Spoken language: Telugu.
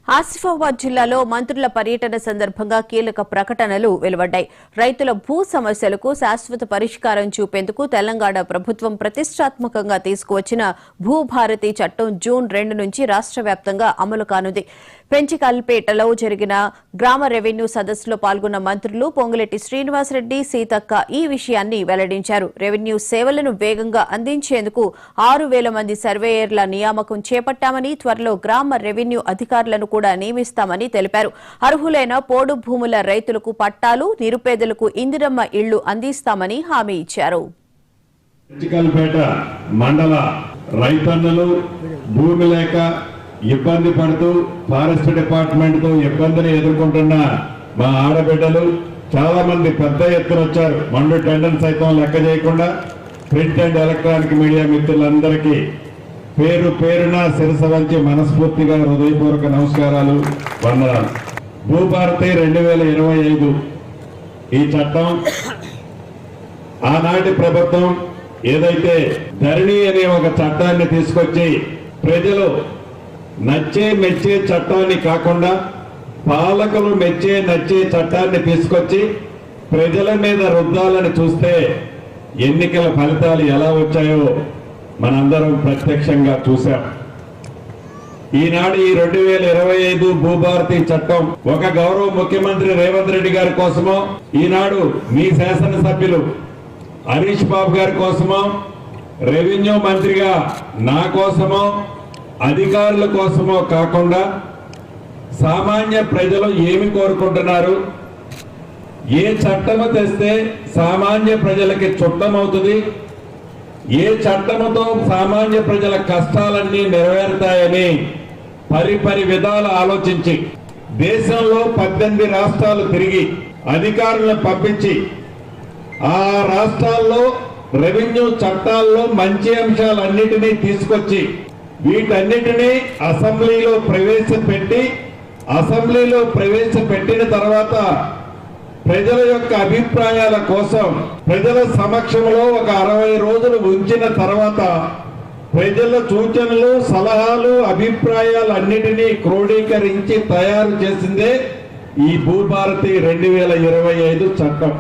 ఆసిఫాబాద్ జిల్లాలో మంత్రుల పర్యటన సందర్భంగా కీలక ప్రకటనలు వెలువడ్డాయి. రైతుల భూ సమస్యలకు శాశ్వత పరిష్కారం చూపేందుకు తెలంగాణ ప్రభుత్వం ప్రతిష్టాత్మకంగా తీసుకువచ్చిన భూభారతి చట్టం జూన్ 2 నుంచి రాష్ట్ర వ్యాప్తంగా అమలు కానుంది. పెంచికల్పేటలో జరిగిన గ్రామ రెవెన్యూ సదస్సులో పాల్గొన్న మంత్రులు పొంగులేటి శ్రీనివాసరెడ్డి, సీతక్క ఈ విషయాన్ని వెల్లడించారు. రెవెన్యూ సేవలను వేగంగా అందించేందుకు 6,000 మంది సర్వేయర్ల నియామకం చేపట్టామని, త్వరలో గ్రామ రెవెన్యూ అధికారులను కూడా నియమిస్తామని తెలిపారు. అర్హులైన పోడు భూముల రైతులకు పట్టాలు, నిరుపేదలకు ఇందిరమ్మ ఇళ్లు అందిస్తామని హామీ ఇచ్చారు. పెంచికల్పేట మండల రైతన్నలు భూమి లేక ఇబ్బంది పడుతూ ఫారెస్ట్ డిపార్ట్మెంట్ తో ఇబ్బందిని ఎదుర్కొంటున్న మా ఆడబిడ్డలు చాలా మంది పెద్ద ఎత్తున వచ్చారు. మండు టెండర్ సైతం లెక్క చేయకుండా ప్రింట్ అండ్ ఎలక్ట్రానిక్ మీడియా మిత్రులందరికీ పేరు పేరున శిరస వంచి మనస్ఫూర్తిగా హృదయపూర్వక నమస్కారాలు, వందనాలు. భూభారతి 2025 ఈ చట్టం ఆనాటి ప్రభుత్వం ఏదైతే ధరణి అనే ఒక చట్టాన్ని తీసుకొచ్చి ప్రజలు నచ్చే మెచ్చే చట్టాన్ని కాకుండా పాలకులు మెచ్చే నచ్చే చట్టాన్ని తీసుకొచ్చి ప్రజల మీద రుద్దాలని చూస్తే ఎన్నికల ఫలితాలు ఎలా వచ్చాయో మనందరం ప్రత్యక్షంగా చూశాం. ఈనాడు ఈ 2025 భూభారతి చట్టం ఒక గౌరవ ముఖ్యమంత్రి రేవంత్ రెడ్డి గారి కోసమో, ఈనాడు మీ శాసనసభ్యులు హరీష్ బాబు గారి కోసమో, రెవెన్యూ మంత్రిగా నా కోసమో, అధికారుల కోసమో కాకుండా సామాన్య ప్రజలు ఏమి కోరుకుంటున్నారు, ఏ చట్టము తెస్తే సామాన్య ప్రజలకి చుట్టమవుతుంది, ఏ చట్టముతో సామాన్య ప్రజల కష్టాలన్నీ నెరవేరుతాయని పరిపరి విధాలు ఆలోచించి దేశంలో 18 రాష్ట్రాలు తిరిగి అధికారులను పంపించి ఆ రాష్ట్రాల్లో రెవెన్యూ చట్టాల్లో మంచి అంశాలన్నిటినీ తీసుకొచ్చి వీటన్నిటినీ అసెంబ్లీలో ప్రవేశపెట్టిన తర్వాత ప్రజల యొక్క అభిప్రాయాల కోసం ప్రజల సమక్షంలో ఒక 60 రోజులు ఉంచిన తర్వాత ప్రజల సూచనలు, సలహాలు, అభిప్రాయాలు అన్నిటినీ క్రోడీకరించి తయారు చేసిందే ఈ భూభారతి 2025 చట్టం.